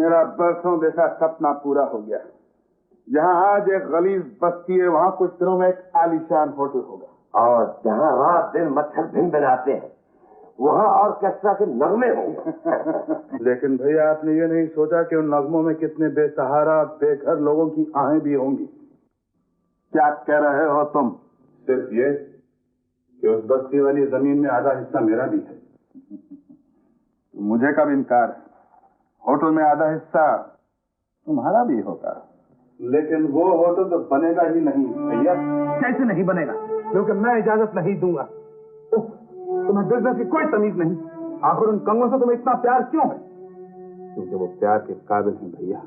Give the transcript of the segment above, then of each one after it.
मेरा बरसों देखा सपना पूरा हो गया। जहाँ आज एक गलीज बस्ती है, वहाँ कुछ दिनों में एक आलीशान होटल होगा। और जहाँ रात दिन मच्छर भिन बनाते हैं, वहाँ ऑर्केस्ट्रा के नगमे होंगे। लेकिन भैया, आपने ये नहीं सोचा कि उन नगमों में कितने बेसहारा बेघर लोगों की आहें भी होंगी। क्या कह रहे हो तुम? सिर्फ ये कि उस बस्ती वाली जमीन में आधा हिस्सा मेरा भी है। मुझे कब इनकार? होटल में आधा हिस्सा तुम्हारा भी होगा। लेकिन वो होटल तो बनेगा ही नहीं भैया। कैसे नहीं बनेगा? क्योंकि मैं इजाजत नहीं दूंगा। तुम्हें बिजनेस की कोई तमीज नहीं। आखिर उन कंगों से तुम्हें इतना प्यार क्यों है? क्योंकि वो प्यार के काबिल हैं भैया।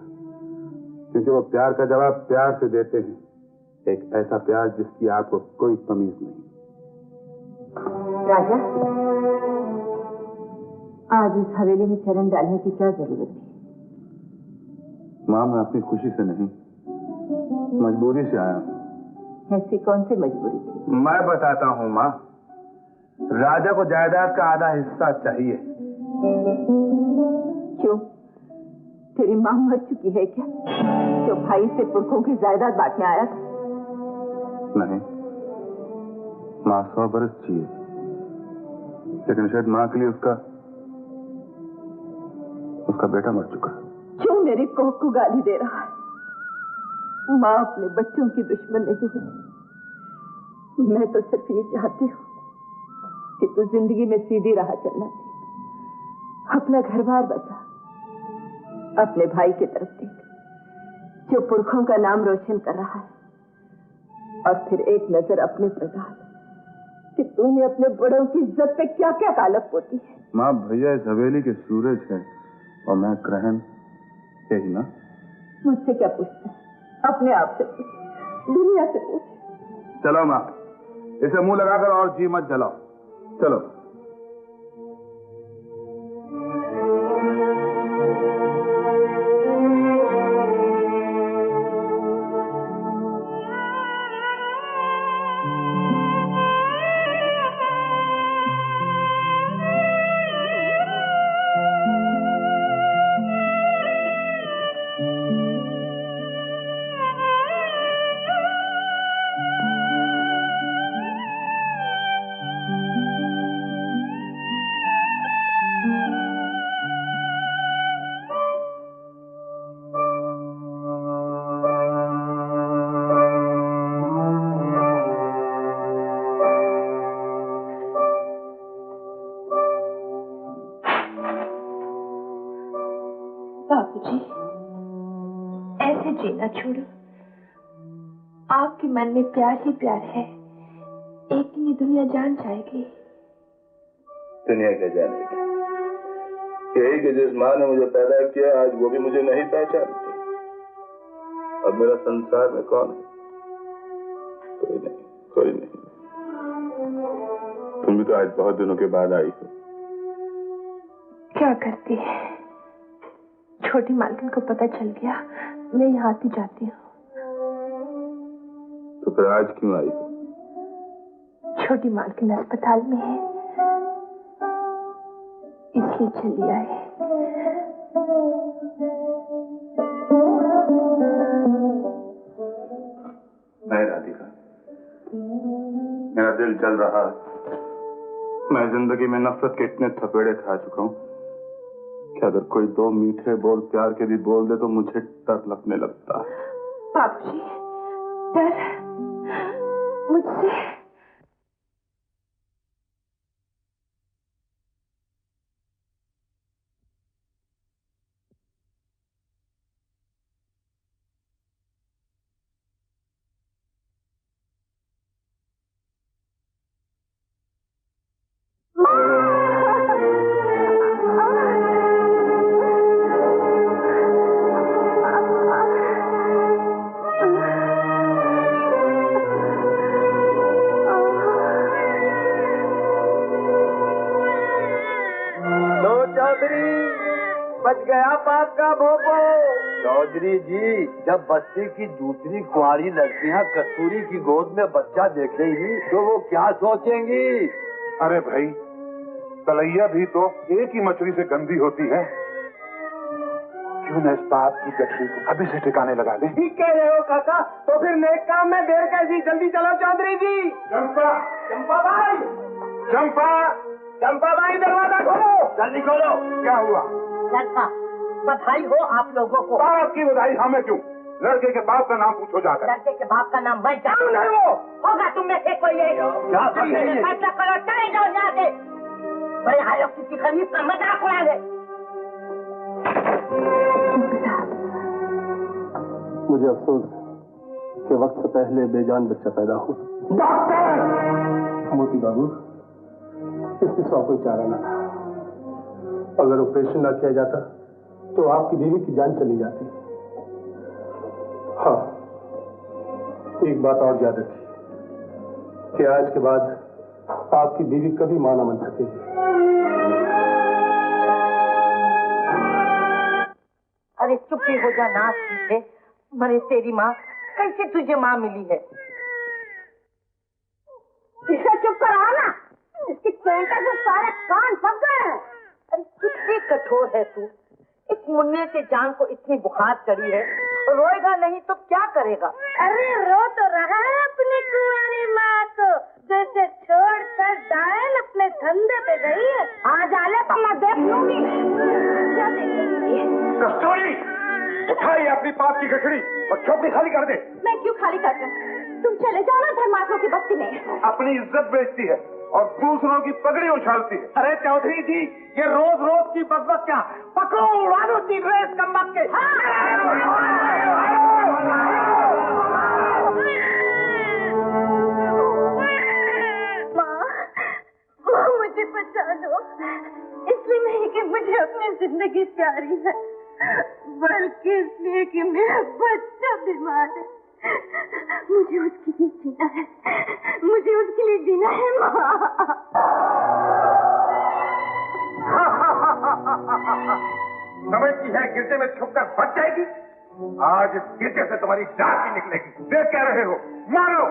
क्योंकि वो प्यार का जवाब प्यार से देते हैं, एक ऐसा प्यार जिसकी आपको कोई तमीज नहीं। राजा, आज इस हवेली में चरण डालने की क्या जरूरत थी? माँ, मैं अपनी खुशी से नहीं, मजबूरी से आया हूँ। ऐसी कौन सी मजबूरी थी? मैं बताता हूँ माँ। राजा को जायदाद का आधा हिस्सा चाहिए। क्यों? तेरी माँ मर चुकी है क्या? जो भाई से पुरखों की जायदाद बांटने आया था? नहीं माँ, 100 बरस जिए, लेकिन शायद माँ के लिए उसका बेटा मर चुका। क्यों मेरी कोख को गाली दे रहा है? माँ अपने बच्चों की दुश्मन नहीं होती। मैं तो सिर्फ ये चाहती हूँ कि तू जिंदगी में सीधी राह चलना सीख, अपना घर बार बसा, अपने भाई की तरफ देख जो पुरखों का नाम रोशन कर रहा है, और फिर एक नजर अपने पर डाल कि तूने अपने बड़ों की इज्जत पे क्या क्या गालत पोती है। माँ, भैया इस हवेली के सूरज है और मैं ग्रहण, यही ना? मुझसे क्या पूछता है? अपने आप से पूछ, दुनिया से पूछ। चलो माँ, इसे मुंह लगाकर और जी मत जलाओ। चलो। बाबूजी, ऐसे जीना छोड़ो। आपके मन में प्यार ही प्यार है। एक दिन ये दुनिया जान जाएगी। दुनिया क्या जानेगी? यही कि जिस माँ ने मुझे पैदा किया, आज वो भी मुझे नहीं पहचानती। अब मेरा संसार में कौन है? कोई नहीं, कोई नहीं। तुम भी तो आज बहुत दिनों के बाद आई हो। क्या करती है? छोटी मालकिन को पता चल गया, मैं यहाँ आती जाती हूँ। तो फिर आज क्यों आई? छोटी मालकिन अस्पताल में है, इसलिए चली आई। नहीं राधिका, मेरा दिल जल रहा है। मैं जिंदगी में नफरत के इतने थपेड़े खा चुका हूँ कि अगर कोई 2 मीठे बोल प्यार के भी बोल दे तो मुझे डर लगने लगता है। बाबूजी, डर मुझसे? बच गया बात का भोपो। चौधरी जी, जब बस्ती की दूसरी कुंवारी लड़कियां कस्तूरी की गोद में बच्चा देखेंगी तो वो क्या सोचेंगी? अरे भाई, तलैया भी तो एक ही मछली से गंदी होती है। क्यों न इस बाप की गठरी को अभी से ठिकाने लगा दे। ठीक कह रहे हो काका, तो फिर नेक काम में देर कैसी, जल्दी चलो चौधरी जी। चंपा, चंपा भाई, चंपा, चंपा भाई दरवाजा खोलो, जल्दी खोलो। क्या हुआ? लड़का, बधाई हो आप लोगों को। बाप की बधाई हमें क्यों? लड़के के बाप का नाम पूछो जाकर। लड़के के बाप का नाम मैं जानूं। नहीं वो होगा तुम में से कोई एक। क्या सही है ये? फैसला करो, चले जाओ यहाँ से। बड़े आयोग किसी गरीब का मजाक उड़ा दे। मुझे अफसोस है कि वक्त से पहले बेजान बच्चा पैदा हुआ। डॉक्टर! मोती बाबू, इसके सिवा कोई चारा न था। अगर ऑपरेशन न किया जाता तो आपकी बीवी की जान चली जाती। हाँ, एक बात और याद रखिए कि आज के बाद आपकी बीवी कभी मां न बन सकेगी। अरे चुप ही हो जा नाच पीछे। मरे तेरी माँ, कैसे तुझे माँ मिली है? इसे चुप करो ना, इसकी चोट से सारे कान पक गए हैं। अरे कितनी कठोर है तू। इस मुन्ने के जान को इतनी बुखार चढ़ी है, रोएगा नहीं तो क्या करेगा? अरे रो तो रहा है अपनी कुंवारी माँ को, जैसे छोड़कर डायन अपने धंधे पे गई है। आ जाले तो मैं देख लूंगी। क्या देखूंगी? कस्तूरी, उठाइए अपनी पाप की गठरी और चौकी खाली कर दे। मैं क्यों खाली कर दूं? तुम चले जाओ ना धर्मात्मा की बस्ती में। अपनी इज्जत बेचती है और दूसरों की पगड़ी उछालती है। अरे चौधरी जी, ये रोज रोज की बकबक क्या? पकड़ो, उड़ा दो तीन रेस कम्बक के। माँ, मुझे बचा लो। इसलिए नहीं कि मुझे अपनी जिंदगी प्यारी है, बल्कि इसलिए कि मेरा बच्चा बीमार है। मुझे उसके लिए जीना है, मुझे उसके लिए जीना है माँ। समझती है गिरजे में छुपकर बच जाएगी? आज इस गिरजे से तुम्हारी जान भी निकलेगी। देख कह रहे हो, मारो।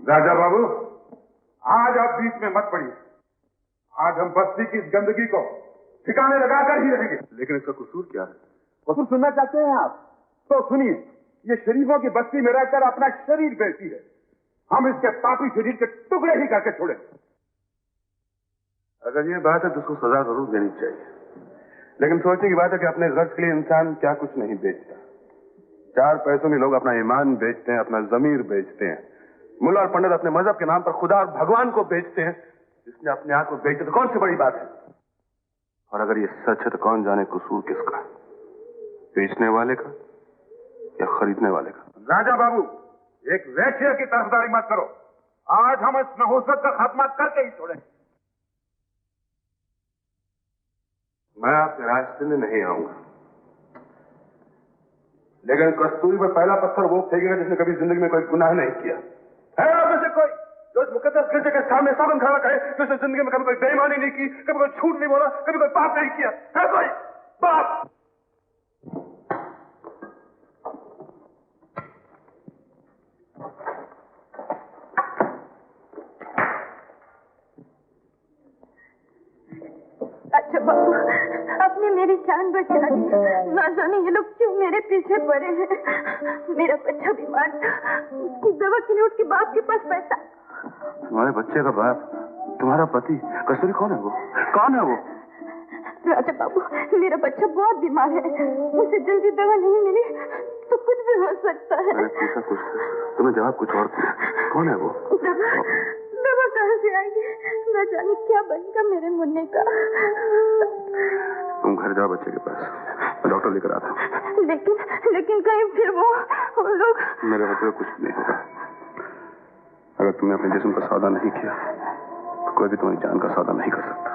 राजा बाबू, आज आप बीच में मत पड़िए। आज हम बस्ती की इस गंदगी को ठिकाने लगाकर ही रहेंगे। लेकिन इसका कसूर क्या है? कसूर सुनना चाहते हैं आप? तो सुनिए, ये शरीफों की बस्ती में रहकर अपना शरीर बेचती है। हम इसके पापी शरीर के टुकड़े ही करके छोड़े। अगर ये बात है तो उसको सजा जरूर देनी चाहिए, लेकिन सोचने की बात है कि अपने गर्ज के लिए इंसान क्या कुछ नहीं बेचता। 4 पैसों में लोग अपना ईमान बेचते हैं, अपना जमीर बेचते हैं। मुल्ला और पंडित अपने मजहब के नाम पर खुदा और भगवान को बेचते हैं। जिसने अपने आप को बेचे तो कौन सी बड़ी बात है? और अगर ये सच है तो कौन जाने कसूर किसका, बेचने वाले का या खरीदने वाले का? राजा बाबू, एक वैश्य की तरफदारी मत करो। आज हम इस नहुसत का खात्मा करके ही छोड़ेंगे। मैं आपके रास्ते में नहीं आऊंगा, लेकिन कस्तूरी पर पहला पत्थर वो फेंकेगा जिसने कभी जिंदगी में कोई गुनाह नहीं किया। है आप में से कोई जो इस मुकद्दस गिरजे के सामने साबन खड़ा कहे कि उसने जिंदगी में कभी कोई बेईमानी नहीं की, कभी कोई झूठ नहीं बोला, कभी कोई पाप नहीं किया? है कोई बाप? अच्छा बाबू, आपने मेरी जान बचा दी। ना जाने ये लोग क्यों मेरे पीछे पड़े हैं। मेरा बच्चा बीमार था, उसकी दवा के लिए उसके बाप के पास पैसा। तुम्हारे बच्चे का बाप तुम्हारा पति कस्तूरी कौन है? वो कौन है? वो राजा बाबू, मेरा बच्चा बहुत बीमार है, उसे जल्दी दवा नहीं मिली तो कुछ भी हो सकता है। मैंने पूछा कुछ, तुम्हें जवाब कुछ और दिया। कौन है वो? दवा कहाँ से आएगी? न जाने क्या बनेगा मेरे मुन्ने का। तुम घर जाओ बच्चे के पास, मैं डॉक्टर लेकर आता हूँ। लेकिन कहीं फिर वो लोग। मेरे होते हुए कुछ नहीं होगा। अगर तुमने अपने जिस्म का सौदा नहीं किया तो कोई भी तुम्हारी जान का सौदा नहीं कर सकता।